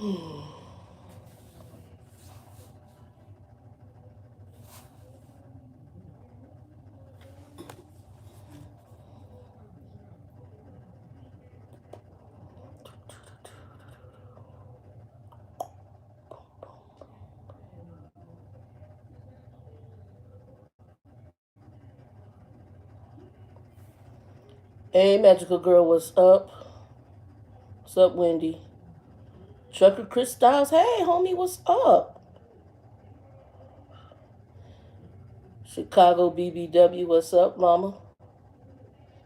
Hey, magical girl, what's up? What's up, Wendy? Trucker Chris Styles, hey, homie, what's up? Chicago BBW, what's up, mama?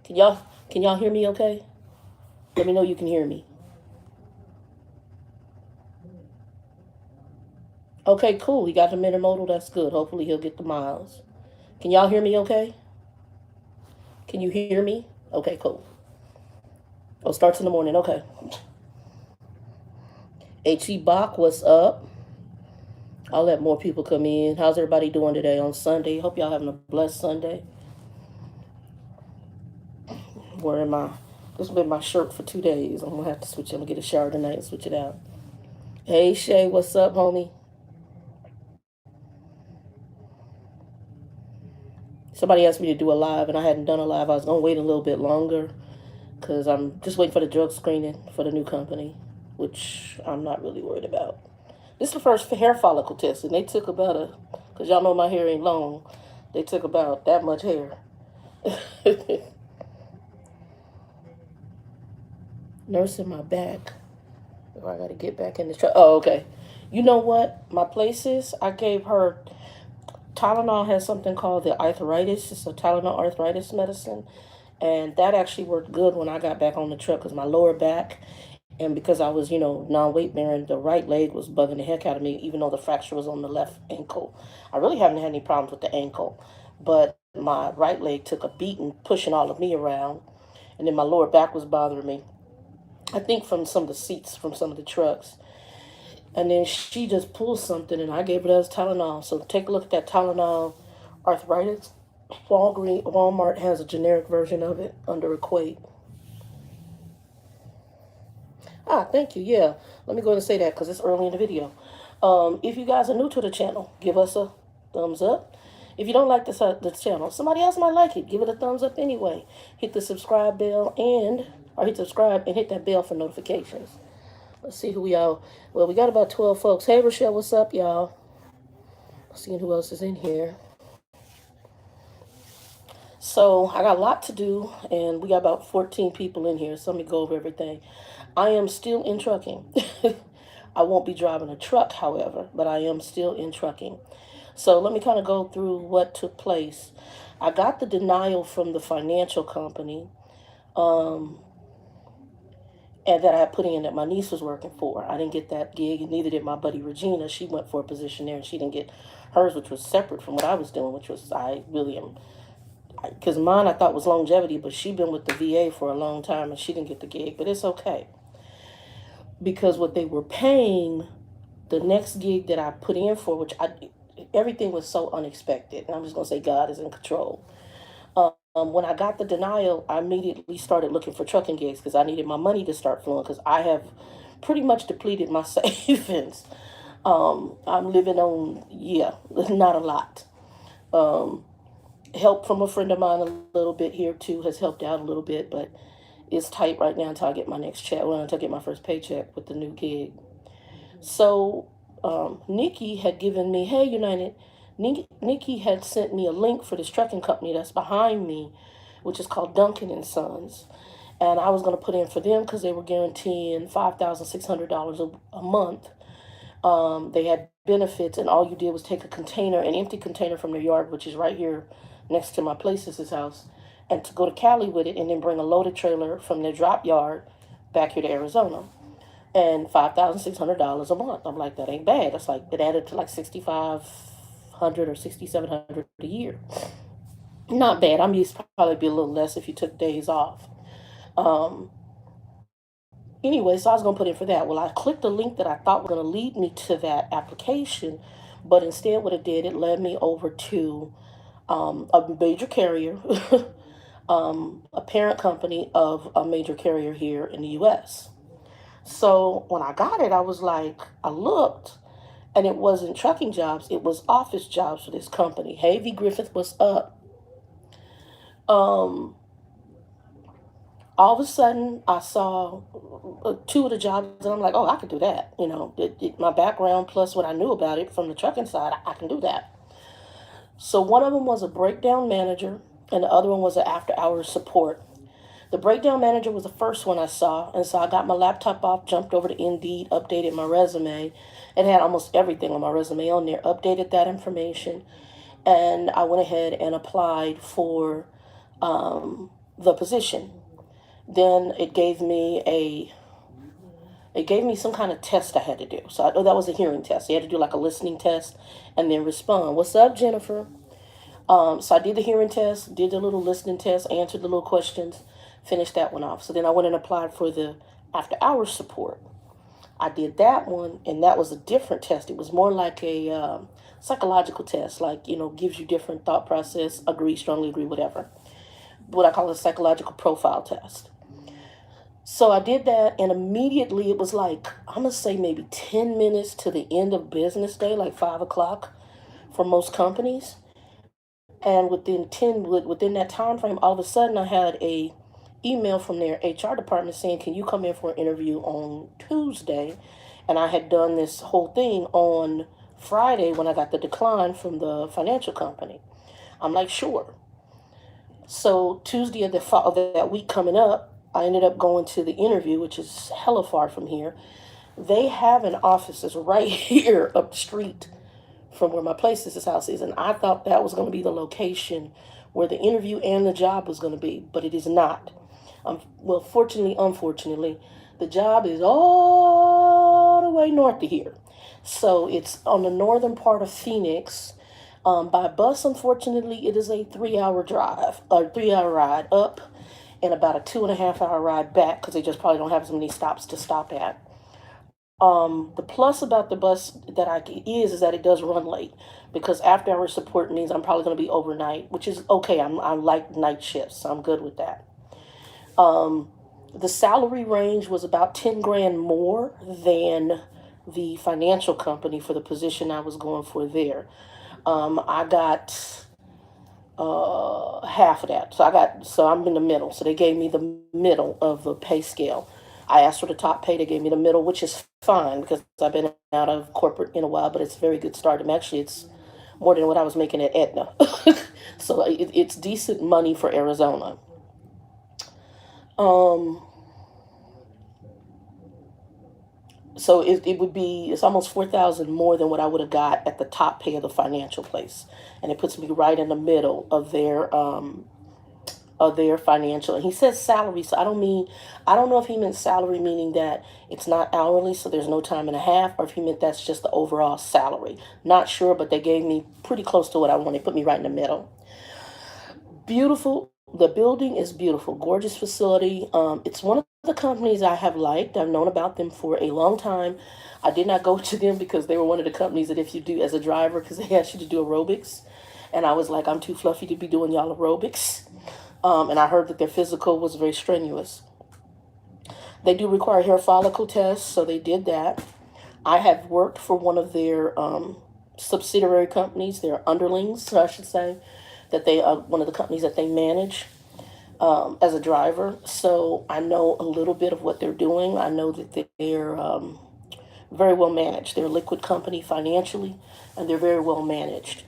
Can y'all can y'all hear me okay? Let me know you can hear me. Okay, cool. He got the intermodal, that's good. Hopefully he'll get the miles. Can y'all hear me okay? Can you hear me? Okay, cool. Oh, starts in the morning, okay. H.E. Bach, what's up? I'll let more people come in. How's everybody doing today on Sunday? Hope y'all having a blessed Sunday. Wearing my this has been my shirt for 2 days. I'm gonna have to switch it. I'm gonna get a shower tonight and switch it out. Hey Shay, what's up, homie? Somebody asked me to do a live and I hadn't done a live. I was gonna wait a little bit longer because I'm just waiting for the drug screening for the new company, which I'm not really worried about. This is the first hair follicle test, and they took about because y'all know my hair ain't long. They took about that much hair. Nursing my back. Oh, I gotta get back in the truck. Oh, okay. You know what? My places, I gave her Tylenol has something called the arthritis. It's a Tylenol arthritis medicine. And that actually worked good when I got back on the truck because my lower back and because I was, non-weight bearing, the right leg was bugging the heck out of me, even though the fracture was on the left ankle. I really haven't had any problems with the ankle, but my right leg took a beating pushing all of me around, and then my lower back was bothering me. I think from some of the seats from some of the trucks. And then she just pulled something, and I gave her that Tylenol. So take a look at that Tylenol arthritis. Walmart has a generic version of it under Equate. Ah, thank you. Yeah, let me go ahead and say that because it's early in the video. If you guys are new to the channel, give us a thumbs up. If you don't like this channel, somebody else might like it. Give it a thumbs up anyway. Hit the subscribe bell or hit subscribe and hit that bell for notifications. Let's see who we are. Well, we got about 12 folks. Hey, Rochelle, what's up, y'all? Seeing who else is in here. So I got a lot to do, and we got about 14 people in here. So let me go over everything. I am still in trucking. I won't be driving a truck, however, but I am still in trucking. So let me kind of go through what took place. I got the denial from the financial company, um, and that I had put in that my niece was working for. I didn't get that gig, and neither did my buddy Regina. She went for a position there, and she didn't get hers, which was separate from what I was doing, which was I really am because mine I thought was longevity, but she'd been with the VA for a long time and she didn't get the gig. But it's okay because what they were paying, the next gig that I put in for, everything was so unexpected, and I'm just gonna say God is in control. When I got the denial, I immediately started looking for trucking gigs because I needed my money to start flowing because I have pretty much depleted my savings. I'm living on, yeah, not a lot. Um, Help from a friend of mine a little bit here too has helped out a little bit, but it's tight right now until I get my next check. Well, until I get my first paycheck with the new gig. So Nikki had given me, hey United, Nikki had sent me a link for this trucking company that's behind me, which is called Duncan and Sons, and I was going to put in for them because they were guaranteeing $5,600 a month. They had benefits, and all you did was take an empty container from their yard, which is right here next to my place's house, and to go to Cali with it, and then bring a loaded trailer from their drop yard back here to Arizona, and $5,600 a month. I'm like, that ain't bad. That's like it added to like 6,500 or 6,700 a year. Not bad. I'm used to probably be a little less if you took days off. Um, Anyway, so I was going to put in for that. Well, I clicked the link that I thought was going to lead me to that application, but instead, what it did, it led me over to a major carrier, a parent company of a major carrier here in the U.S. So when I got it, I was like, I looked, and it wasn't trucking jobs, it was office jobs for this company. Hey, V. Griffith, what's up? Um, all of a sudden, I saw two of the jobs, and I'm like, oh, I could do that. My background plus what I knew about it from the trucking side, I can do that. So one of them was a breakdown manager, and the other one was an after-hours support. The breakdown manager was the first one I saw, and so I got my laptop off, jumped over to Indeed, updated my resume. It had almost everything on my resume on there, updated that information, and I went ahead and applied for the position. Then it gave me some kind of test I had to do. So I know that was a hearing test. You had to do like a listening test and then respond. What's up, Jennifer? So I did the hearing test, did the little listening test, answered the little questions, finished that one off. So then I went and applied for the after hours support. I did that one, and that was a different test. It was more like a psychological test, like, gives you different thought process, agree, strongly agree, whatever. What I call a psychological profile test. So I did that, and immediately it was like, I'm going to say maybe 10 minutes to the end of business day, like 5 o'clock for most companies. And within that time frame, all of a sudden I had a email from their HR department saying, can you come in for an interview on Tuesday? And I had done this whole thing on Friday when I got the decline from the financial company. I'm like, sure. So Tuesday of that week coming up, I ended up going to the interview, which is hella far from here. They have an office that's right here up the street from where my place's house is, and I thought that was going to be the location where the interview and the job was going to be, but it is not. Well, fortunately, unfortunately, the job is all the way north of here, so it's on the northern part of Phoenix. By bus, unfortunately, it is a 3 hour drive, or 3 hour ride up, and about a 2.5 hour ride back because they just probably don't have as many stops to stop at. The plus about the bus that is that it does run late, because after hour support means I'm probably going to be overnight, which is okay. I like night shifts, so I'm good with that. Um, the salary range was about 10 grand more than the financial company for the position I was going for there. I got half of that. So I'm in the middle. So they gave me the middle of the pay scale. I asked for the top pay. They gave me the middle, which is fine because I've been out of corporate in a while, but it's a very good start. It's more than what I was making at Aetna. So it's decent money for Arizona. Um, so it would be, it's almost 4,000 more than what I would have got at the top pay of the financial place. And it puts me right in the middle of their financial. And he says salary, so I don't know if he meant salary meaning that it's not hourly, so there's no time and a half, or if he meant that's just the overall salary. Not sure, but they gave me pretty close to what I wanted. Put me right in the middle. Beautiful. The building is beautiful, gorgeous facility. It's one of the companies I have liked. I've known about them for a long time. I did not go to them because they were one of the companies that if you do as a driver, because they asked you to do aerobics, and I was like, I'm too fluffy to be doing y'all aerobics. And I heard that their physical was very strenuous. They do require hair follicle tests, so they did that. I have worked for one of their subsidiary companies, their underlings, I should say, that they are one of the companies that they manage as a driver. So I know a little bit of what they're doing. I know that they're very well managed. They're a liquid company financially, and they're very well managed.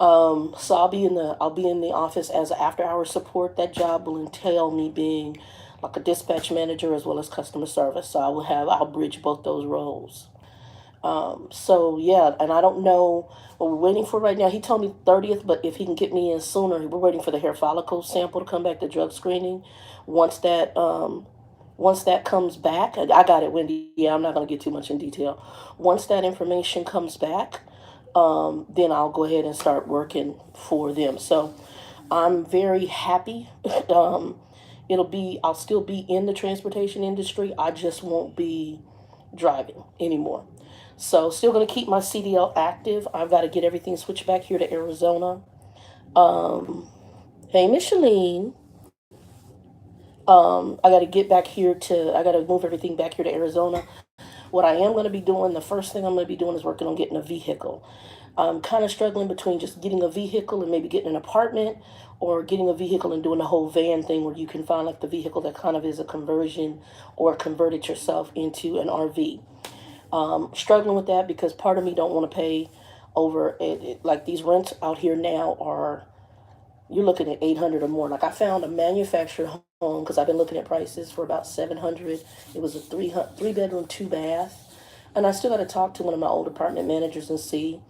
So I'll be in the office as after hours support. That job will entail me being like a dispatch manager as well as customer service. So I'll bridge both those roles. So yeah, and I don't know what we're waiting for right now. He told me 30th, but if he can get me in sooner, we're waiting for the hair follicle sample to come back, the drug screening. Once that once that comes back, I got it, Wendy. Yeah, I'm not gonna get too much in detail. Once that information comes back, then I'll go ahead and start working for them. So I'm very happy. I'll still be in the transportation industry. I just won't be driving anymore. So still going to keep my CDL active. I've got to get everything switched back here to Arizona. Um, hey, Micheline. I got to get back here to, I got to move everything back here to Arizona. What I am going to be doing, the first thing I'm going to be doing is working on getting a vehicle. I'm kind of struggling between just getting a vehicle and maybe getting an apartment, or getting a vehicle and doing the whole van thing where you can find like the vehicle that kind of is a conversion or convert it yourself into an RV. Struggling with that because part of me don't want to pay over it. Like these rents out here now are, you're looking at 800 or more. Like I found a manufactured home because I've been looking at prices for about 700. It was a three bedroom, two bath, and I still got to talk to one of my old apartment managers and see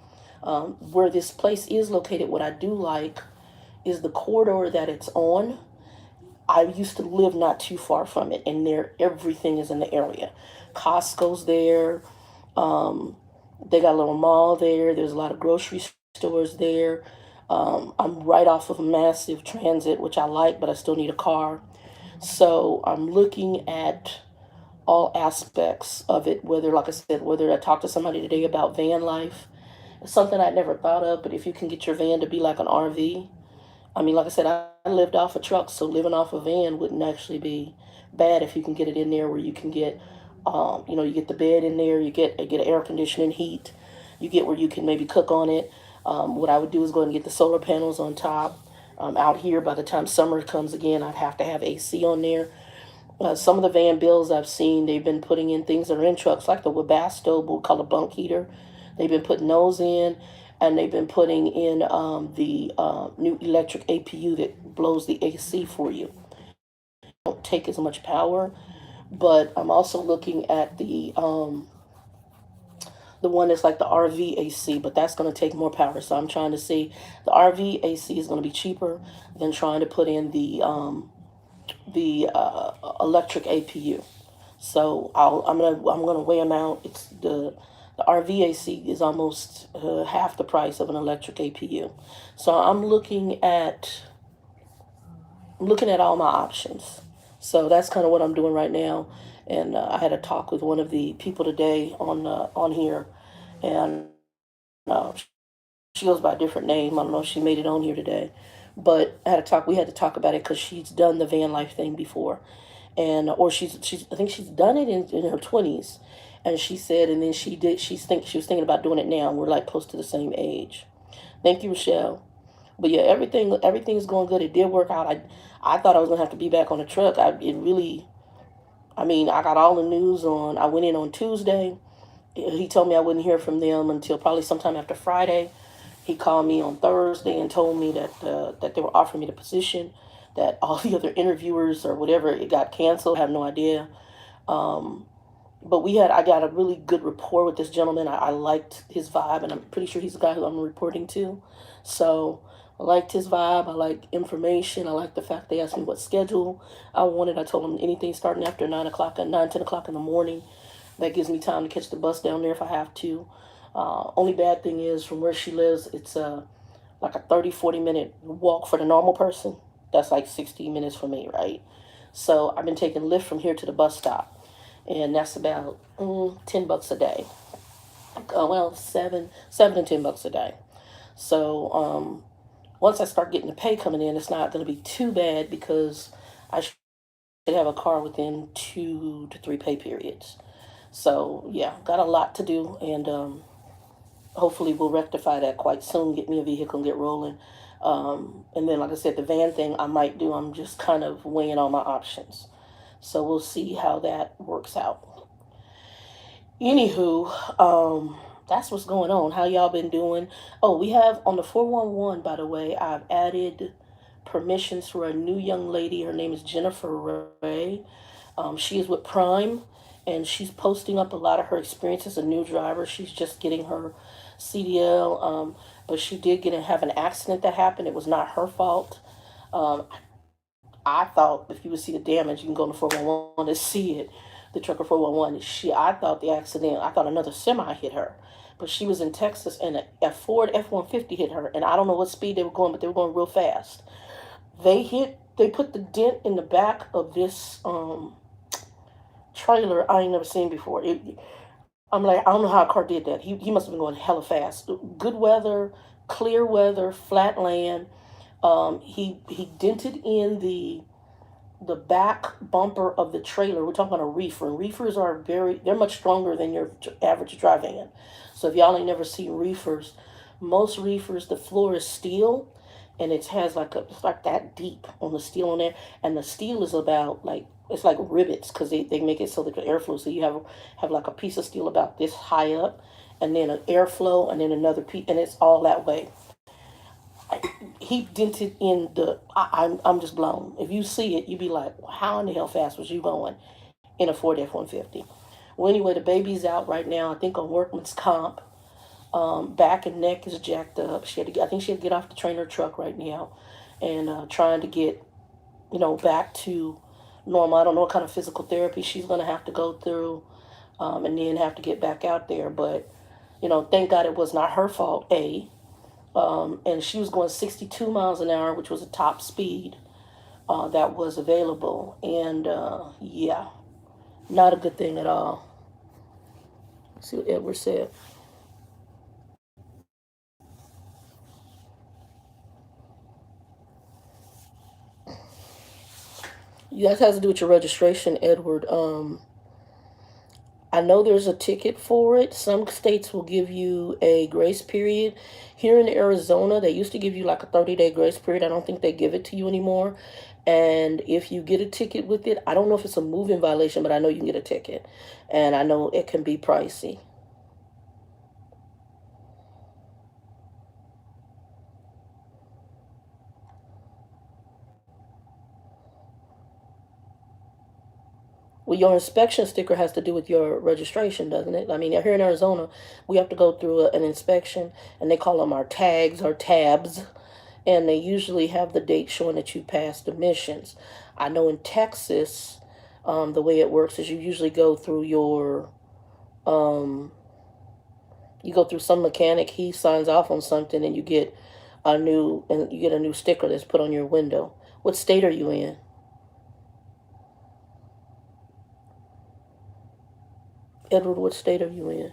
where this place is located. What I do like is the corridor that it's on. I used to live not too far from it, and there everything is in the area. Costco's there. Um, they got a little mall there. There's a lot of grocery stores there. I'm right off of a massive transit, which I like, but I still need a car. So I'm looking at all aspects of it. Whether, like I said, whether I talked to somebody today about van life, it's something I'd never thought of. But if you can get your van to be like an RV, I mean, like I said, I lived off a truck, so living off a van wouldn't actually be bad if you can get it in there where you can get, you get the bed in there, you get air conditioning, heat, you get where you can maybe cook on it. What I would do is go and get the solar panels on top. Out here, by the time summer comes again, I'd have to have AC on there. Some of the van bills I've seen, they've been putting in things that are in trucks, like the Webasto, we'll call a bunk heater. They've been putting those in, and they've been putting in the new electric APU that blows the AC for you. Don't take as much power, but I'm also looking at the one that's like the RV AC, but that's going to take more power. So I'm trying to see, the RV AC is going to be cheaper than trying to put in the electric APU. So I'm gonna weigh them out. It's the RVAC is almost half the price of an electric APU. So I'm looking at all my options. So that's kind of what I'm doing right now. And I had a talk with one of the people today on here, and uh, she goes by a different name. I don't know if she made it on here today, but I had to talk. We had to talk about it because she's done the van life thing before, and or she's I think she's done it in her 20s, and she said, and then she was thinking about doing it now. We're like close to the same age. Thank you, Rochelle. But yeah, everything's going good. It did work out. I thought I was gonna have to be back on the truck. It really. I mean, I got all the news on. I went in on Tuesday. He told me I wouldn't hear from them until probably sometime after Friday. He called me on Thursday and told me that they were offering me the position, that all the other interviewers or whatever, it got canceled. I have no idea. Um, but I got a really good rapport with this gentleman. I liked his vibe, and I'm pretty sure he's the guy who I'm reporting to. So I liked his vibe. I liked information. I liked the fact they asked me what schedule I wanted. I told them anything starting after 9 o'clock, at 9, 10 o'clock in the morning. That gives me time to catch the bus down there if I have to. Only bad thing is from where she lives, it's like a 30, 40 minute walk for the normal person. That's like 60 minutes for me, right? So I've been taking Lyft from here to the bus stop, and that's about $10 a day. Well, $7 to $10 a day. So once I start getting the pay coming in, it's not going to be too bad because I should have a car within 2 to 3 pay periods. So yeah, got a lot to do, and hopefully we'll rectify that quite soon. Get me a vehicle and get rolling. And then, like I said, the van thing I might do. I'm just kind of weighing all my options. So we'll see how that works out. Anywho, that's what's going on. How y'all been doing? Oh, we have on the 411, by the way, I've added permissions for a new young lady. Her name is Jennifer Ray. She is with Prime, and she's posting up a lot of her experience as a new driver. She's just getting her CDL, but she did have an accident that happened. It was not her fault. Um, I thought if you would see the damage, you can go on the 411 to see it. The trucker 411. I thought the accident. I thought another semi hit her, but she was in Texas, and a Ford F-150 hit her, and I don't know what speed they were going, but they were going real fast. They put the dent in the back of this trailer I ain't never seen before. I'm like, I don't know how a car did that. He must have been going hella fast. Good weather, clear weather, flat land. He dented in the back bumper of the trailer. We're talking about a reefer, and reefers are they're much stronger than your average dry van. So if y'all ain't never seen reefers, most reefers, the floor is steel, and it has like it's like that deep on the steel on there, and the steel is about like it's like rivets because they make it so that the airflow. So you have like a piece of steel about this high up, and then an airflow, and then another piece, and it's all that way. He dented in the. I'm just blown. If you see it, you'd be like, how in the hell fast was you going in a Ford F-150? Well, anyway, the baby's out right now. I think on workman's comp. Back and neck is jacked up. I think she had to get off the trainer truck right now, and trying to get, back to normal. I don't know what kind of physical therapy she's gonna have to go through, and then have to get back out there. But, thank God it was not her fault. And she was going 62 miles an hour, which was a top speed that was available. And yeah, not a good thing at all. Let's see what Edward said. That has to do with your registration, Edward. I know there's a ticket for it. Some states will give you a grace period. Here in Arizona, they used to give you like a 30-day grace period. I don't think they give it to you anymore. And if you get a ticket with it, I don't know if it's a moving violation, but I know you can get a ticket. And I know it can be pricey. Well, your inspection sticker has to do with your registration, doesn't it? I mean, here in Arizona, we have to go through an inspection, and they call them our tags or tabs, and they usually have the date showing that you passed emissions. I know in Texas, the way it works is you usually go through um, you go through some mechanic. He signs off on something, and you get a new sticker that's put on your window. What state are you in? Edward, what state are you in?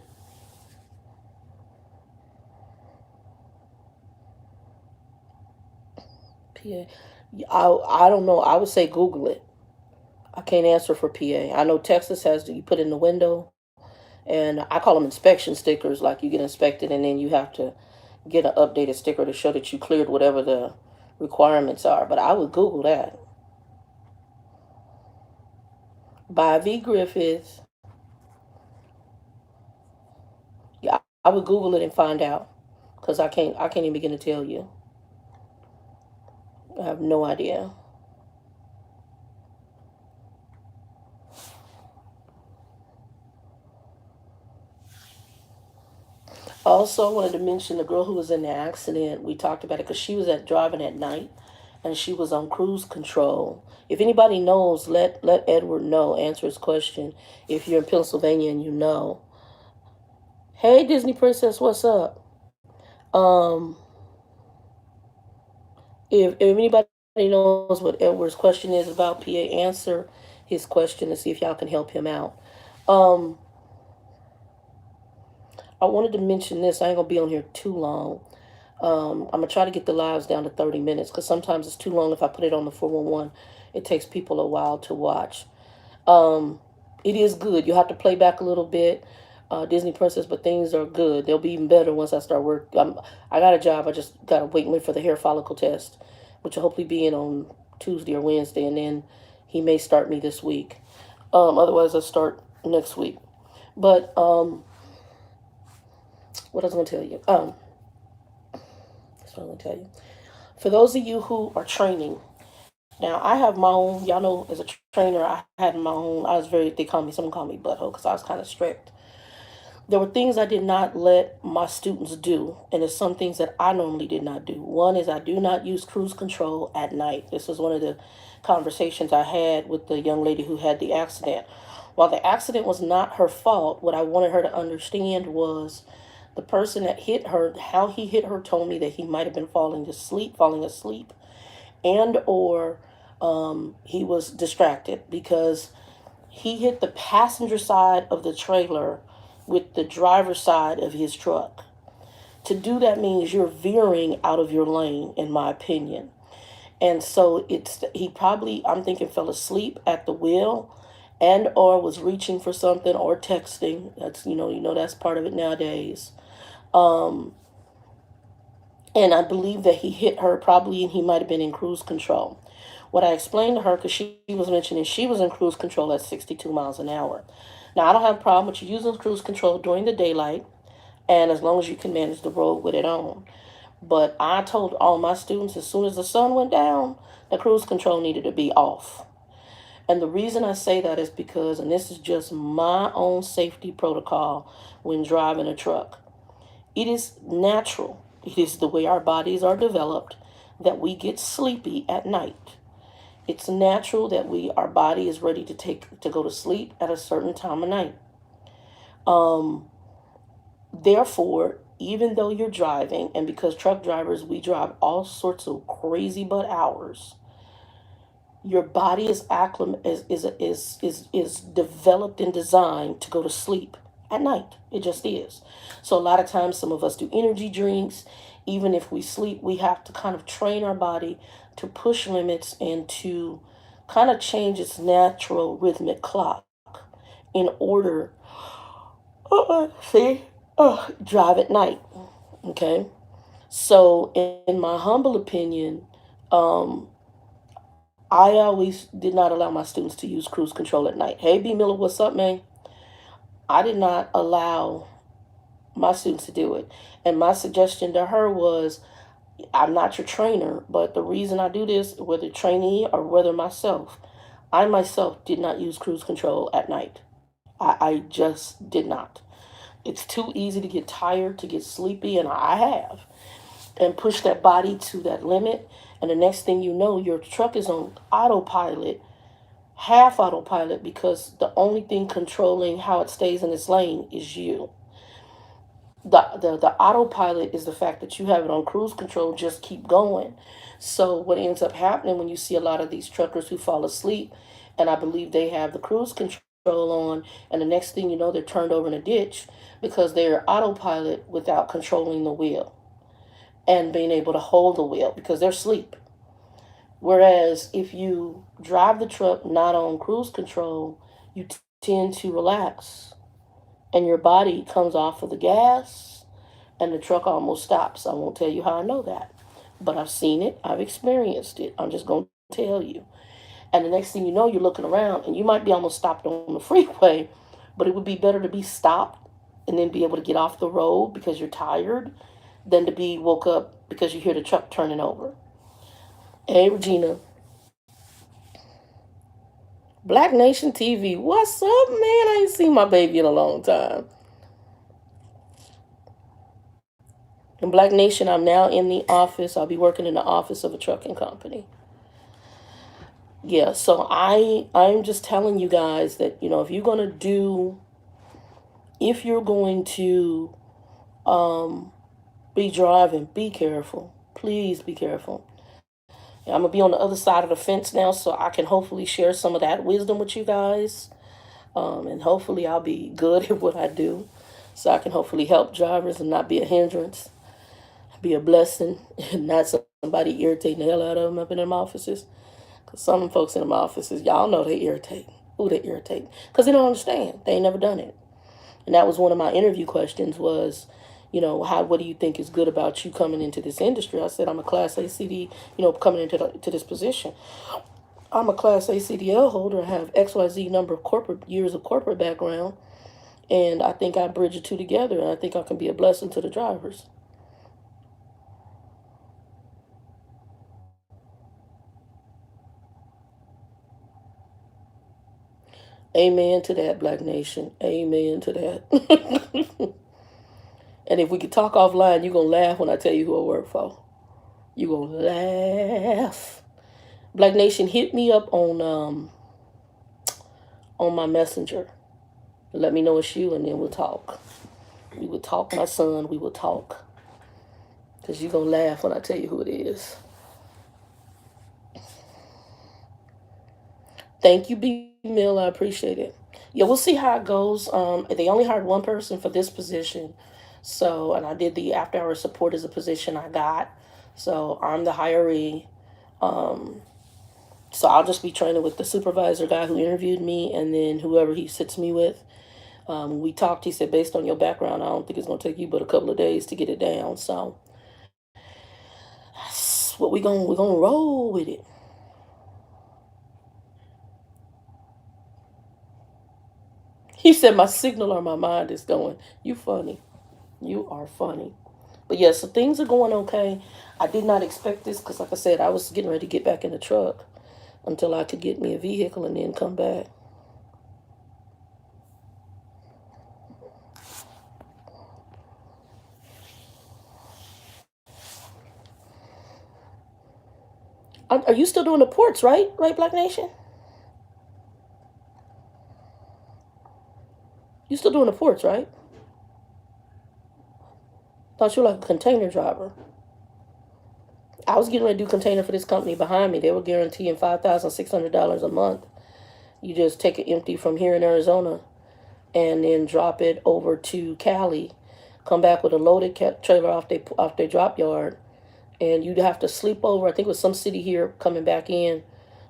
PA. I don't know. I would say Google it. I can't answer for PA. I know Texas has you put in the window, and I call them inspection stickers. Like you get inspected, and then you have to get an updated sticker to show that you cleared whatever the requirements are. But I would Google that. By V Griffiths. Yeah, I would Google it and find out, because I can't even begin to tell you. I have no idea. Also, I wanted to mention the girl who was in the accident. We talked about it because she was driving at night, and she was on cruise control. If anybody knows, let Edward know. Answer his question. If you're in Pennsylvania and you know. Hey, Disney Princess, what's up? Um, if anybody knows what Edward's question is about PA, answer his question and see if y'all can help him out. Um, I wanted to mention this. I ain't gonna be on here too long. I'm gonna try to get the lives down to 30 minutes because sometimes it's too long if I put it on the 411. It takes people a while to watch. Um, it is good. You have to play back a little bit, Disney Princess, but things are good. They'll be even better once I start work. I got a job. I just gotta wait for the hair follicle test, which will hopefully be in on Tuesday or Wednesday, and then he may start me this week. Otherwise, I'll start next week. But what I was gonna tell you. That's what I'm gonna tell you. For those of you who are training, now I have my own. Y'all know, as a trainer, I had my own. I was very. They call me. Someone called me butthole because I was kind of strict. There were things I did not let my students do, and there's some things that I normally did not do. One is I do not use cruise control at night. This was one of the conversations I had with the young lady who had the accident. While the accident was not her fault, what I wanted her to understand was the person that hit her, how he hit her, told me that he might have been falling asleep, and or he was distracted because he hit the passenger side of the trailer with the driver's side of his truck. To do that means you're veering out of your lane, in my opinion. And so he probably, I'm thinking, fell asleep at the wheel, and or was reaching for something or texting. That's, that's part of it nowadays. Um, and I believe that he hit her probably, and he might have been in cruise control. What I explained to her, because she was mentioning she was in cruise control at 62 miles an hour. Now, I don't have a problem with you using cruise control during the daylight, and as long as you can manage the road with it on. But I told all my students as soon as the sun went down, the cruise control needed to be off. And the reason I say that is because, and this is just my own safety protocol when driving a truck, it is natural. It is the way our bodies are developed that we get sleepy at night. It's natural that our body is ready to go to sleep at a certain time of night. Um, Therefore, even though you're driving, and because truck drivers, we drive all sorts of crazy butt hours, your body is developed and designed to go to sleep at night. It just is. So a lot of times, some of us do energy drinks. Even if we sleep, we have to kind of train our body to push limits and to kind of change its natural rhythmic clock in order, see, drive at night. Okay. So, in my humble opinion, um, I always did not allow my students to use cruise control at night. Hey, B. Miller, what's up, man? I did not allow my students to do it. And my suggestion to her was, I'm not your trainer, but the reason I do this, whether trainee or whether myself, I myself did not use cruise control at night. I just did not. It's too easy to get tired, to get sleepy, and I have. And push that body to that limit. And the next thing you know, your truck is on autopilot, half autopilot, because the only thing controlling how it stays in its lane is you. The autopilot is the fact that you have it on cruise control, just keep going. So what ends up happening when you see a lot of these truckers who fall asleep, and I believe they have the cruise control on, and the next thing you know, they're turned over in a ditch because they're autopilot without controlling the wheel and being able to hold the wheel because they're asleep. Whereas if you drive the truck not on cruise control, you tend to relax and your body comes off of the gas and the truck almost stops. I won't tell you how I know that, but I've seen it, I've experienced it. I'm just going to tell you. And the next thing you know, you're looking around and you might be almost stopped on the freeway, but it would be better to be stopped and then be able to get off the road because you're tired than to be woke up because you hear the truck turning over. Hey, Regina. Black Nation TV. What's up, man? I ain't seen my baby in a long time. In Black Nation, I'm now in the office. I'll be working in the office of a trucking company. Yeah, so I'm just telling you guys that, if you're going to be driving, be careful. Please be careful. I'm going to be on the other side of the fence now so I can hopefully share some of that wisdom with you guys. And hopefully I'll be good at what I do so I can hopefully help drivers and not be a hindrance, be a blessing, and not somebody irritating the hell out of them up in them offices. Because some folks in them offices, y'all know they irritate. Ooh, they irritate. Because they don't understand. They ain't never done it. And that was one of my interview questions was, what do you think is good about you coming into this industry? I said, I'm a Class A CD, coming into this position. I'm a Class A CDL holder. I have XYZ number of years of corporate background. And I think I bridge the two together. And I think I can be a blessing to the drivers. Amen to that, Black Nation. Amen to that. And if we could talk offline, you're going to laugh when I tell you who I work for. You're going to laugh. Black Nation, hit me up on my messenger. Let me know it's you, and then we'll talk. We will talk, my son. We will talk. Because you're going to laugh when I tell you who it is. Thank you, B. Mill. I appreciate it. Yeah, we'll see how it goes. They only hired one person for this position. So, and I did the after-hour support as a position I got. So I'm the hiree. So I'll just be training with the supervisor guy who interviewed me, and then whoever he sits me with. We talked. He said, based on your background, I don't think it's going to take you but a couple of days to get it down. So that's what we're gonna roll with it. He said, my signal or my mind is going. You funny. You are funny. But yeah, so things are going okay. I did not expect this because, like I said, I was getting ready to get back in the truck until I could get me a vehicle and then come back. Are you still doing the ports, right? Right, Black Nation? You still doing the ports, right? Thought you were like a container driver. I was getting ready to do container for this company behind me. They were guaranteeing $5,600 a month. You just take it empty from here in Arizona and then drop it over to Cali. Come back with a loaded trailer off their drop yard, and you'd have to sleep over. I think it was some city here coming back in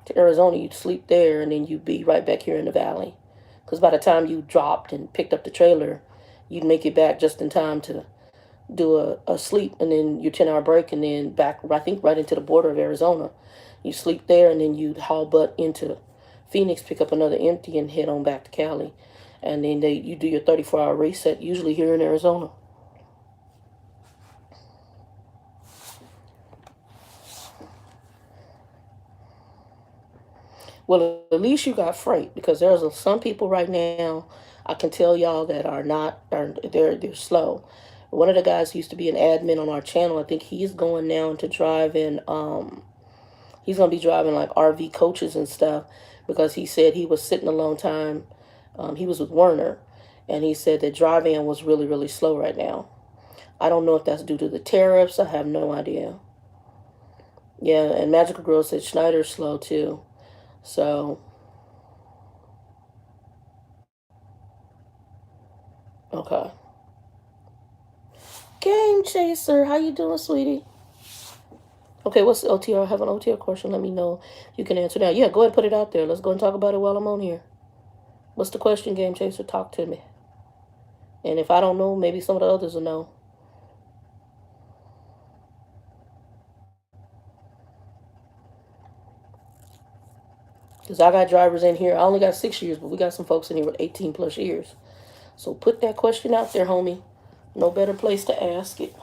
to Arizona. You'd sleep there, and then you'd be right back here in the valley. Because by the time you dropped and picked up the trailer, you'd make it back just in time to do a sleep, and then your 10-hour break, and then back, I think, right into the border of Arizona. You sleep there, and then you'd haul butt into Phoenix, pick up another empty, and head on back to Cali. And then you do your 34-hour reset, usually here in Arizona. Well, at least you got freight, because there's some people right now, I can tell y'all, that are not, they're slow. One of the guys who used to be an admin on our channel, I think he's going now into driving, he's going to be driving like RV coaches and stuff, because he said he was sitting a long time. He was with Werner, and he said that driving was really, really slow right now. I don't know if that's due to the tariffs. I have no idea. Yeah, and Magical Girl said Schneider's slow too. So, okay. Game Chaser, how you doing, sweetie? Okay, what's the OTR? I have an OTR question. Let me know. You can answer now. Yeah, go ahead and put it out there. Let's go and talk about it while I'm on here. What's the question, Game Chaser? Talk to me. And if I don't know, maybe some of the others will know. Because I got drivers in here. I only got 6 years, but we got some folks in here with 18 plus years. So put that question out there, homie. No better place to ask it.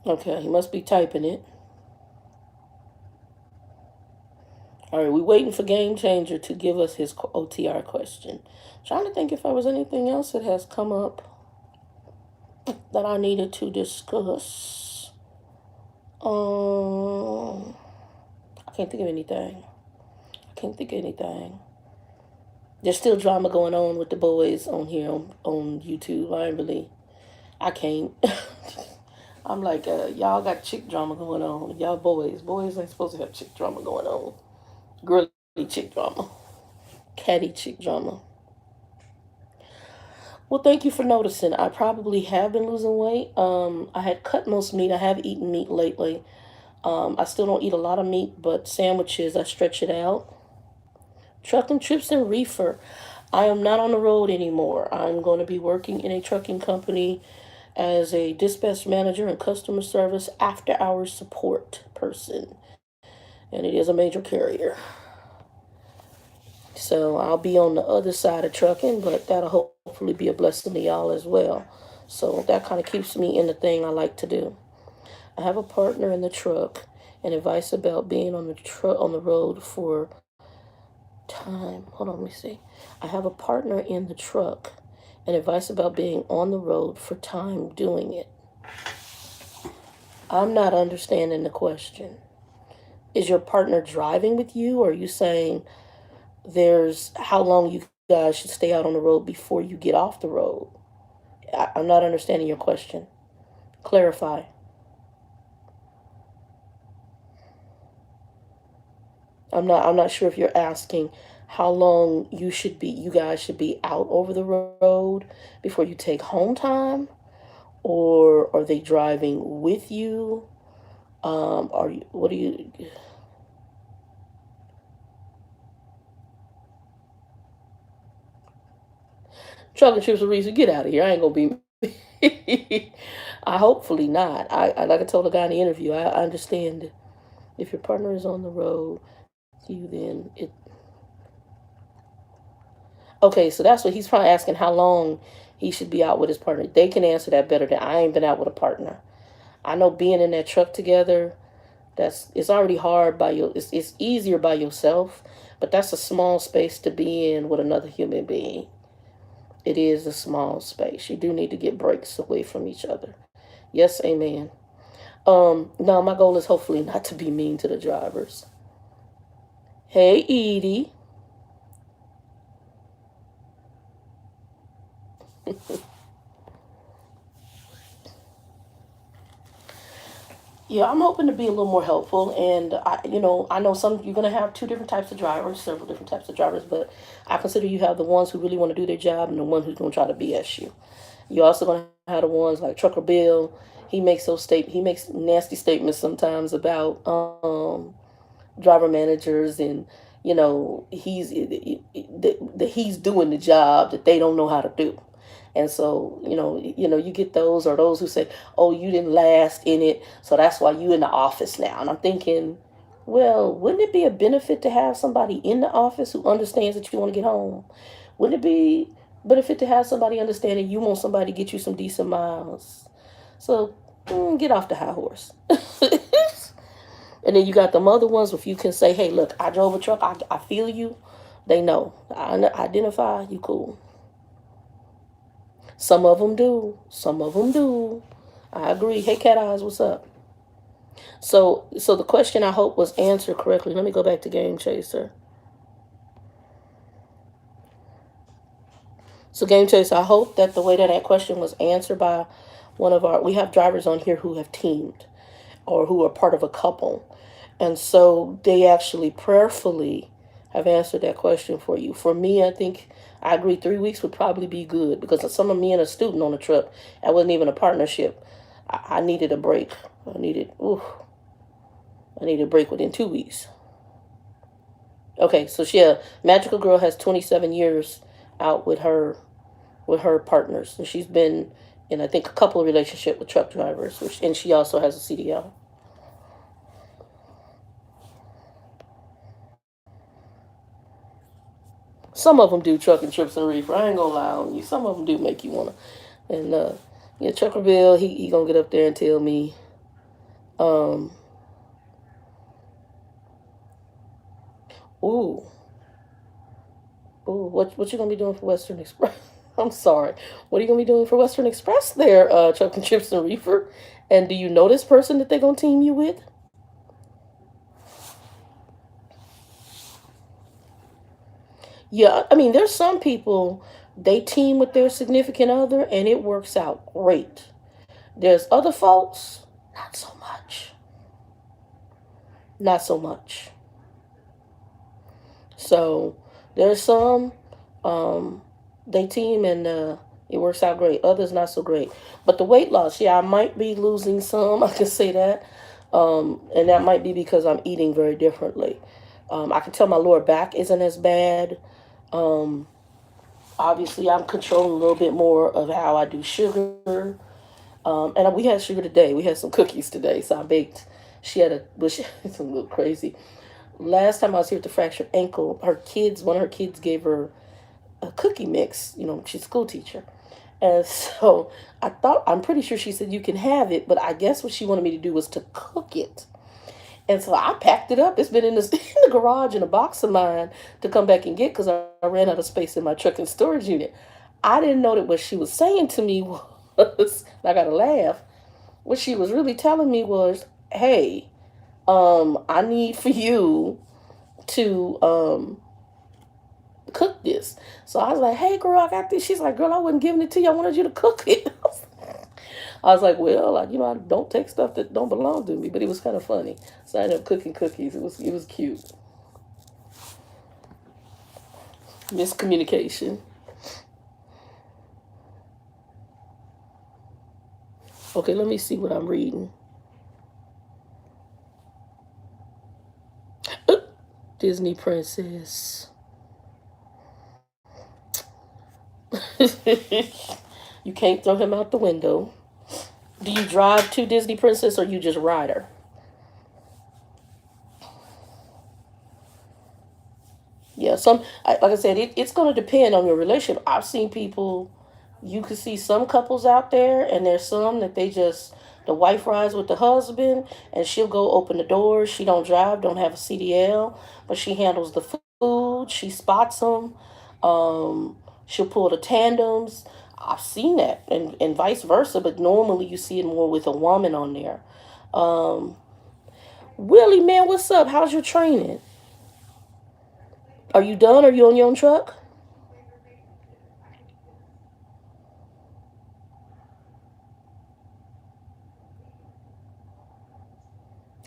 Okay, he must be typing it. All right, we're waiting for Game Changer to give us his OTR question. Trying to think if there was anything else that has come up that I needed to discuss. I can't think of anything. There's still drama going on with the boys on here on YouTube. I can't. I'm like, y'all got chick drama going on. Y'all boys ain't supposed to have chick drama going on. Girly chick drama. Catty chick drama. Well, thank you for noticing. I probably have been losing weight. I had cut most meat. I have eaten meat lately. I still don't eat a lot of meat, but sandwiches, I stretch it out. Trucking trips and reefer. I am not on the road anymore. I'm going to be working in a trucking company as a dispatch manager and customer service after hours support person. And it is a major carrier. So I'll be on the other side of trucking, but that'll hopefully be a blessing to y'all as well. So that kind of keeps me in the thing I like to do. I have a partner in the truck and advice about being on the road for time. Hold on, let me see. I have a partner in the truck and advice about being on the road for time doing it. I'm not understanding the question. Is your partner driving with you, or are you saying there's how long you guys should stay out on the road before you get off the road? I'm not understanding your question. Clarify. I'm not sure if you're asking how long you guys should be out over the road before you take home time, or are they driving with you? Are you, what do you, chocolate chips and Reese, get out of here. I ain't gonna be. I hopefully not. I like I told the guy in the interview. I understand if your partner is on the road, you then it. Okay, so that's what he's probably asking. How long he should be out with his partner? They can answer that better than I ain't been out with a partner. I know being in that truck together. That's it's already hard by your. It's easier by yourself, but that's a small space to be in with another human being. It is a small space. You do need to get breaks away from each other. Yes, amen. No, my goal is hopefully not to be mean to the drivers. Hey, Edie. Yeah, I'm hoping to be a little more helpful, and I know some you're gonna have two different types of drivers, several different types of drivers, but I consider you have the ones who really want to do their job and the one who's gonna try to BS you. You're also gonna have the ones like Trucker Bill. He makes nasty statements sometimes about driver managers, and he's doing the job that they don't know how to do. And so, you get those, or those who say, "Oh, you didn't last in it, so that's why you in the office now." And I'm thinking, well, wouldn't it be a benefit to have somebody in the office who understands that you want to get home? Wouldn't it be benefit to have somebody understanding you want somebody to get you some decent miles? So, get off the high horse. And then you got the other ones, if you can say, "Hey, look, I drove a truck. I feel you." They know. I identify. You cool. Some of them do. Some of them do. I agree. Hey, Cat Eyes, what's up? So the question I hope was answered correctly. Let me go back to Game Chaser. So Game Chaser, I hope that the way that question was answered by one of our, we have drivers on here who have teamed or who are part of a couple. And so they actually prayerfully have answered that question for you. For me, I think I agree 3 weeks would probably be good, because some of me and a student on the trip, that wasn't even a partnership. I needed a break. I needed a break within 2 weeks. Okay, so Magical Girl has 27 years out with her partners, and she's been in, I think, a couple of relationships with truck drivers, and she also has a CDL. Some of them do trucking trips and reefer. I ain't gonna lie on you. Some of them do make you wanna. And yeah, Trucker Bill, he gonna get up there and tell me, um, ooh, ooh, what you gonna be doing for Western Express? I'm sorry. What are you gonna be doing for Western Express there, trucking trips and reefer? And do you know this person that they're gonna team you with? Yeah, I mean, there's some people, they team with their significant other and it works out great. There's other folks, not so much. Not so much. So there's some, um, they team and it works out great. Others not so great. But the weight loss, yeah, I might be losing some. I can say that, and that might be because I'm eating very differently. I can tell my lower back isn't as bad. Um, Obviously, I'm controlling a little bit more of how I do sugar. And we had sugar today. We had some cookies today, so I baked. She had a, well, it's a little crazy. Last time I was here with the fractured ankle, one of her kids gave her a cookie mix. She's a school teacher. And so I'm pretty sure she said you can have it, but I guess what she wanted me to do was to cook it. And so I packed it up. It's been in the, in the garage in a box of mine to come back and get, because I ran out of space in my truck and storage unit. I didn't know that what she was saying to me was, I got to laugh. What she was really telling me was, hey, I need for you to cook this. So I was like, hey, girl, I got this. She's like, girl, I wasn't giving it to you. I wanted you to cook it. I was like, well, I don't take stuff that don't belong to me, but it was kind of funny. So I ended up cooking cookies. It was cute. Miscommunication. Okay, let me see what I'm reading. Disney princess. You can't throw him out the window. Do you drive to Disney princess or you just ride her? Yeah, like I said, it's going to depend on your relationship. I've seen people, you can see some couples out there, and there's some that they just, the wife rides with the husband, and she'll go open the doors. She don't drive, don't have a CDL, but she handles the food. She spots them. She'll pull the tandems. I've seen that, and vice versa, but normally you see it more with a woman on there. Um, Willie, man, what's up? How's your training? Are you done? Are you on your own truck?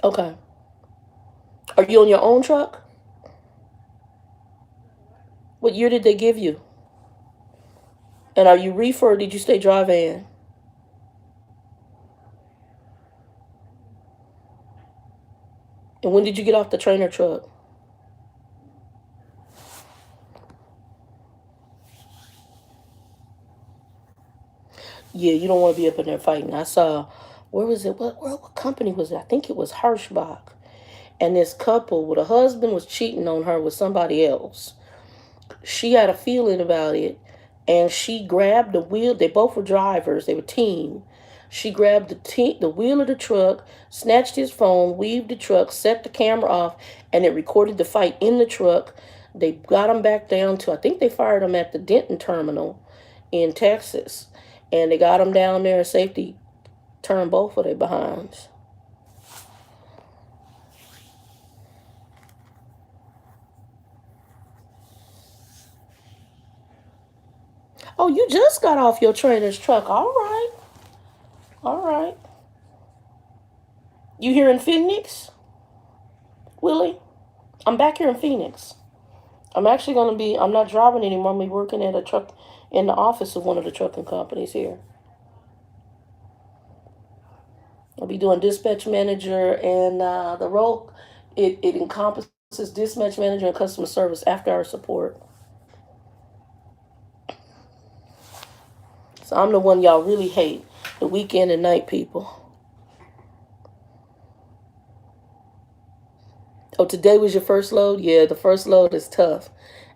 Okay. Are you on your own truck? What year did they give you? And are you reefer or did you stay dry van? And when did you get off the trainer truck? Yeah, you don't want to be up in there fighting. I saw, where was it? What company was it? I think it was Hirschbach. And this couple, well, the husband was cheating on her with somebody else. She had a feeling about it, and she grabbed the wheel. They both were drivers. They were team. She grabbed the wheel of the truck, snatched his phone, weaved the truck, set the camera off, and it recorded the fight in the truck. They got him back down to, I think they fired him at the Denton terminal in Texas, and they got him down there. Safety turned both of their behinds. Oh, you just got off your trainer's truck. All right. All right. You here in Phoenix, Willie? I'm back here in Phoenix. I'm actually going to be, I'm not driving anymore. I'm going to be working at a truck, in the office of one of the trucking companies here. I'll be doing dispatch manager, and the role, it encompasses dispatch manager and customer service after our support. So I'm the one y'all really hate, the weekend and night people. Oh, today was your first load? Yeah, the first load is tough.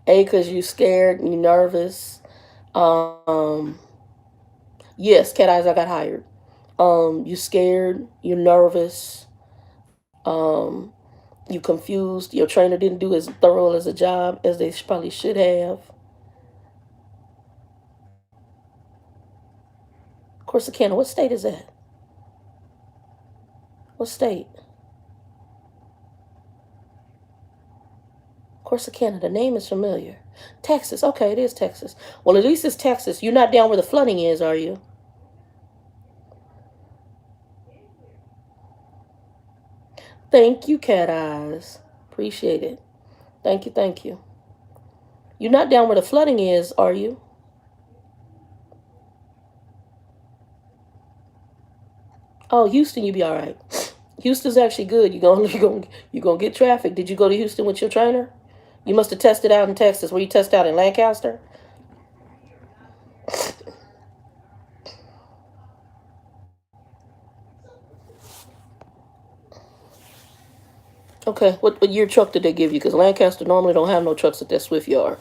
A, because you scared and you nervous. Um, yes, Cat Eyes, I got hired. You scared, you're nervous, um, you confused. Your trainer didn't do as thorough as a job as they probably should have. Corsicana, what state is that? What state? Corsicana, the name is familiar. Texas, okay, it is Texas. Well, at least it's Texas. You're not down where the flooding is, are you? Thank you, Cat Eyes. Appreciate it. Thank you, thank you. You're not down where the flooding is, are you? Oh, Houston, you be all right. Houston's actually good. You gonna get traffic. Did you go to Houston with your trainer? You must have tested out in Texas. Where you test out in Lancaster? Okay. What year truck did they give you? Because Lancaster normally don't have no trucks at that Swift yard.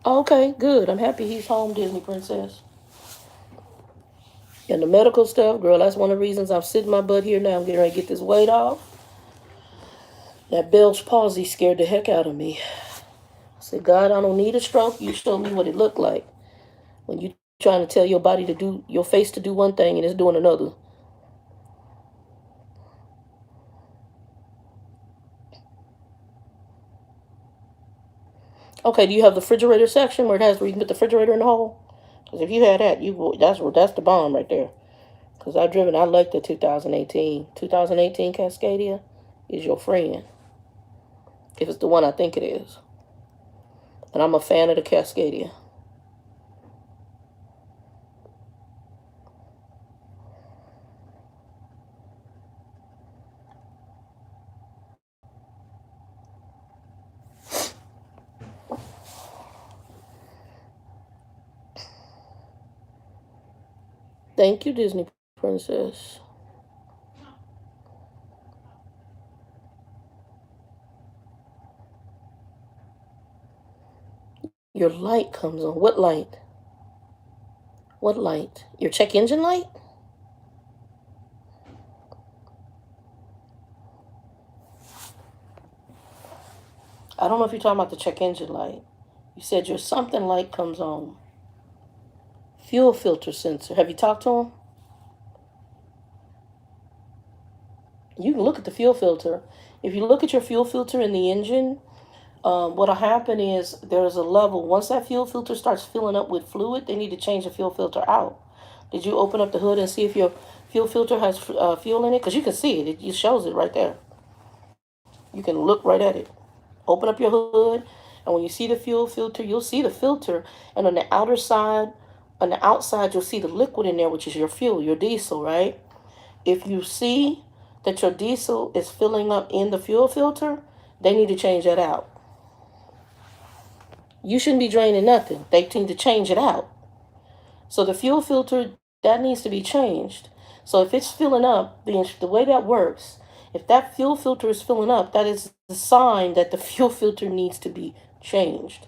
Okay, good. I'm happy he's home, Disney Princess. And the medical stuff, girl, that's one of the reasons I'm sitting my butt here now. I'm getting ready to get this weight off. That Bell's palsy scared the heck out of me. I said, God, I don't need a stroke. You show me what it looked like. When you trying to tell your body to do, your face to do one thing and it's doing another. Okay, do you have the refrigerator section where it has where you can put the refrigerator in the hole? Because if you had that, that's the bomb right there. Because I've driven, I like the 2018. 2018 Cascadia is your friend. If it's the one I think it is. And I'm a fan of the Cascadia. Thank you, Disney Princess. Your light comes on. What light? What light? Your check engine light? I don't know if you're talking about the check engine light. You said your something light comes on. Fuel filter sensor. Have you talked to him? You can look at the fuel filter. If you look at your fuel filter in the engine, what'll happen is there's a level. Once that fuel filter starts filling up with fluid, they need to change the fuel filter out. Did you open up the hood and see if your fuel filter has fuel in it? Because you can see it. It shows it right there. You can look right at it. Open up your hood, and when you see the fuel filter, you'll see the filter. And on the outer side, on the outside, you'll see the liquid in there, which is your fuel, your diesel, right? If you see that your diesel is filling up in the fuel filter, they need to change that out. You shouldn't be draining nothing. They need to change it out. So the fuel filter, that needs to be changed. So if it's filling up, the way that works, if that fuel filter is filling up, that is the sign that the fuel filter needs to be changed.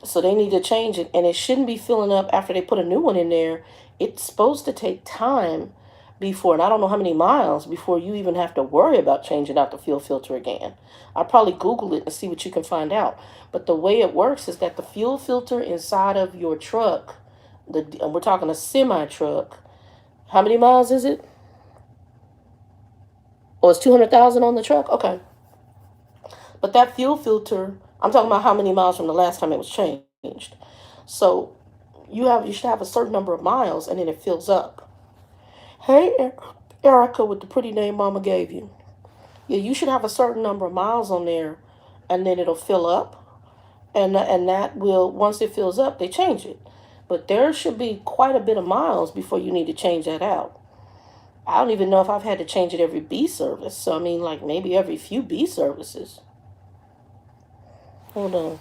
So they need to change it, and it shouldn't be filling up after they put a new one in there. It's supposed to take time before, and I don't know how many miles before you even have to worry about changing out the fuel filter again. I'll probably Google it and see what you can find out. But the way it works is that the fuel filter inside of your truck, we're talking a semi truck. How many miles is it? Oh, it's 200,000 on the truck? Okay. But that fuel filter, I'm talking about how many miles from the last time it was changed. So you should have a certain number of miles, and then it fills up. Hey, Erica, with the pretty name Mama gave you. Yeah, you should have a certain number of miles on there, and then it'll fill up. And that will, once it fills up, they change it. But there should be quite a bit of miles before you need to change that out. I don't even know if I've had to change it every B service. So, I mean, like maybe every few B services. Hold on.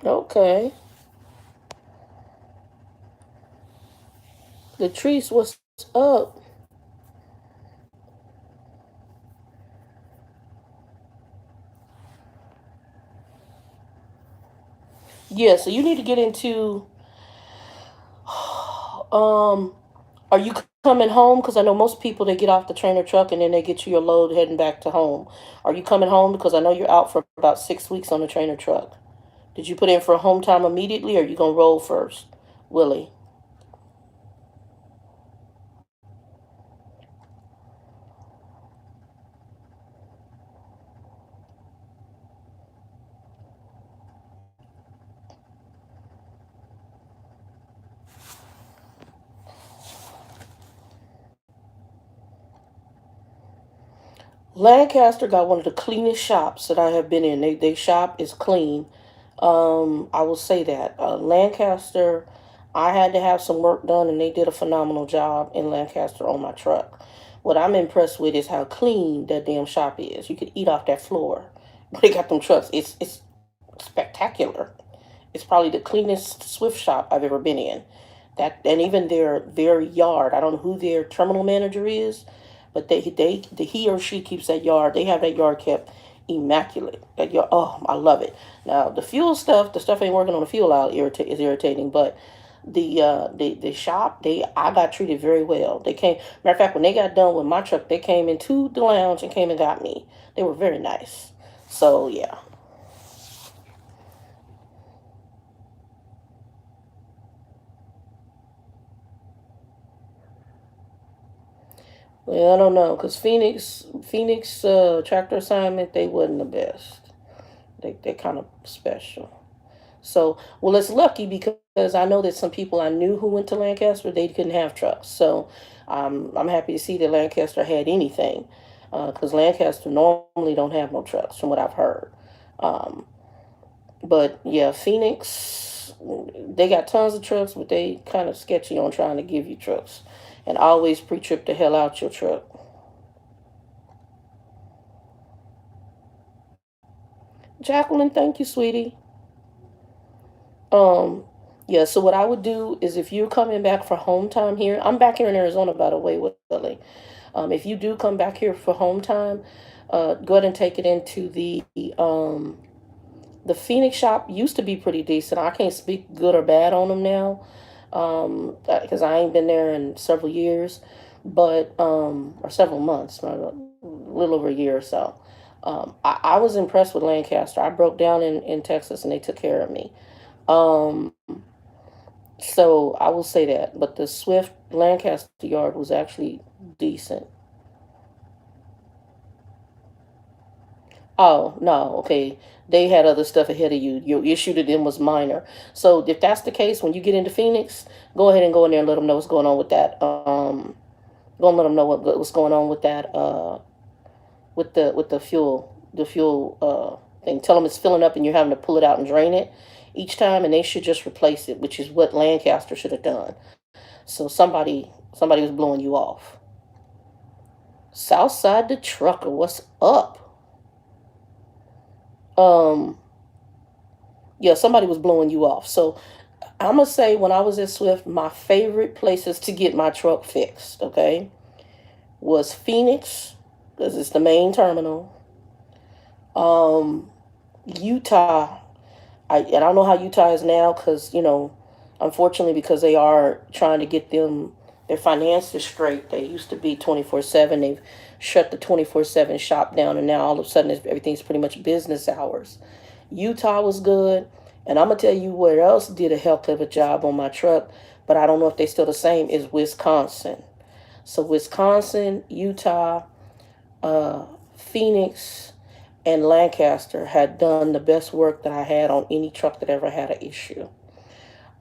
Okay. Latrice, what's up? Yeah, so you need to get into um are you coming home? Because I know most people, they get off the trainer truck and then they get you your load heading back to home. Are you coming home? Because I know you're out for about 6 weeks on the trainer truck. Did you put in for home time immediately, or are you gonna roll first, Willie? Lancaster got one of the cleanest shops that I have been in. They shop is clean. I will say that. Lancaster, I had to have some work done, and they did a phenomenal job in Lancaster on my truck. What I'm impressed with is how clean that damn shop is. You could eat off that floor. They got them trucks. It's spectacular. It's probably the cleanest Swift shop I've ever been in. That, and even their yard. I don't know who their terminal manager is, but he or she keeps that yard. They have that yard kept immaculate. That yard, oh, I love it. Now the fuel stuff, the stuff ain't working on the fuel aisle is irritating, but The shop, they I got treated very well. They came, matter of fact, when they got done with my truck, they came into the lounge and came and got me. They were very nice. So yeah. Well, I don't know, cause Phoenix tractor assignment, they wasn't the best. They kind of special. So, well, it's lucky because I know that some people I knew who went to Lancaster, they couldn't have trucks. So, I'm happy to see that Lancaster had anything, because Lancaster normally don't have no trucks, from what I've heard. Um, but yeah, Phoenix, they got tons of trucks, but they kind of sketchy on trying to give you trucks, and always pre-trip the hell out your truck. Jacqueline, thank you, sweetie. Um, yeah, so what I would do is if you're coming back for home time here, I'm back here in Arizona, by the way, Willie. If you do come back here for home time, go ahead and take it into the Phoenix shop. Used to be pretty decent. I can't speak good or bad on them now, because I ain't been there in several years, but or several months, a little over a year or so. I was impressed with Lancaster. I broke down in Texas and they took care of me. Um, so I will say that. But the Swift Lancaster yard was actually decent. Oh, no, okay. They had other stuff ahead of you. Your issue to them was minor. So if that's the case, when you get into Phoenix, go ahead and go in there and let them know what's going on with that. Go and let them know what's going on with that. With the fuel thing. Tell them it's filling up and you're having to pull it out and drain it each time, and they should just replace it, which is what Lancaster should have done. So somebody was blowing you off. Southside the trucker, what's up? Um, yeah, somebody was blowing you off. So I'm gonna say when I was at Swift, my favorite places to get my truck fixed, okay, was Phoenix because it's the main terminal. Um, Utah, I don't know how Utah is now because unfortunately, because they are trying to get their finances straight. They used to be 24/7. They've shut the 24/7 shop down, and now all of a sudden everything's pretty much business hours. Utah was good, and I'm gonna tell you where else did a heck of a job on my truck, but I don't know if they're still the same. Is Wisconsin. So Wisconsin, Utah, uh, Phoenix, and Lancaster had done the best work that I had on any truck that ever had an issue.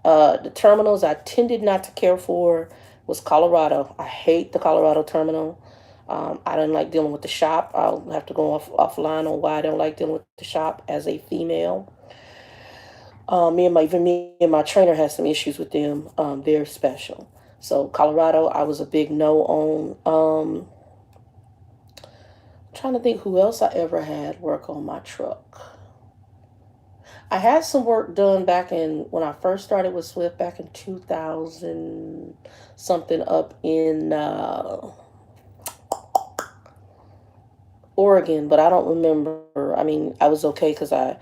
The terminals I tended not to care for was Colorado. I hate the Colorado terminal. I didn't like dealing with the shop. I'll have to go offline on why I don't like dealing with the shop as a female. Me and my trainer had some issues with them. They're special. So Colorado, I was a big no on. Trying to think who else I ever had work on my truck. I had some work done back in when I first started with Swift back in 2000 something up in Oregon, but I don't remember. I mean, I was okay because I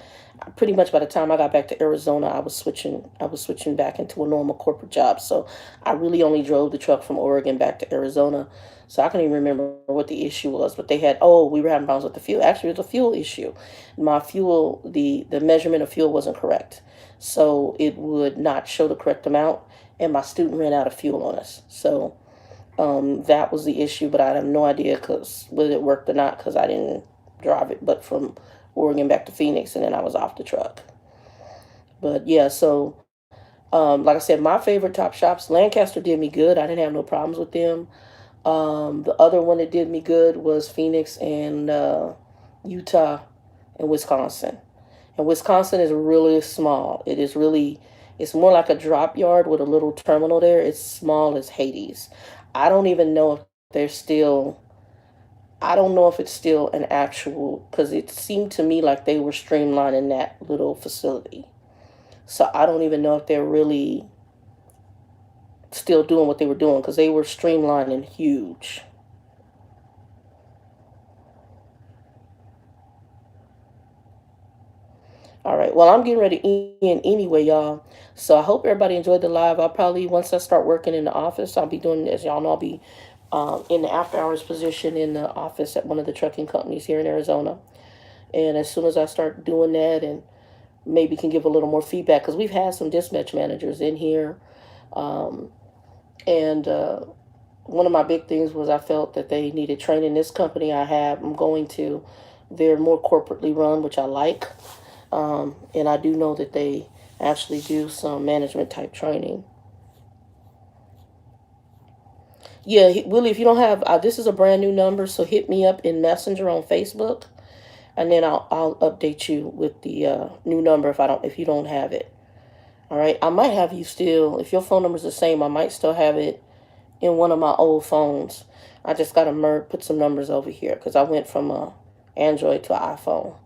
pretty much by the time I got back to Arizona, I was switching back into a normal corporate job. So I really only drove the truck from Oregon back to Arizona. So I can't even remember what the issue was, but we were having problems with the fuel. Actually, it was a fuel issue. My fuel, the measurement of fuel wasn't correct. So it would not show the correct amount, and my student ran out of fuel on us. So that was the issue, but I have no idea whether it worked or not because I didn't drive it, but from Oregon back to Phoenix, and then I was off the truck. But yeah, so like I said, my favorite top shops, Lancaster did me good. I didn't have no problems with them. The other one that did me good was Phoenix and Utah and Wisconsin. And Wisconsin is really small. It's more like a drop yard with a little terminal there. It's small as Hades. I don't even know if they're still, I don't know if it's still an actual, because it seemed to me like they were streamlining that little facility. So I don't even know if they're really still doing what they were doing because they were streamlining huge. All right. Well, I'm getting ready to end anyway, y'all. So I hope everybody enjoyed the live. I'll probably, once I start working in the office, I'll be doing, as y'all know, I'll be in the after hours position in the office at one of the trucking companies here in Arizona. And as soon as I start doing that and maybe can give a little more feedback, because we've had some dispatch managers in here. Um, and one of my big things was I felt that they needed training. This company I'm going to, they're more corporately run, which I like. And I do know that they actually do some management type training. Yeah, Willie, if you don't have, this is a brand new number, so hit me up in Messenger on Facebook, and then I'll update you with the new number if you don't have it. All right, I might have you still, if your phone number is the same, I might still have it in one of my old phones. I just got to put some numbers over here because I went from Android to iPhone,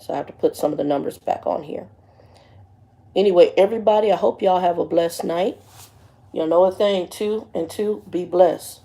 so I have to put some of the numbers back on here. Anyway, everybody, I hope y'all have a blessed night. You know a thing, too, and two, be blessed.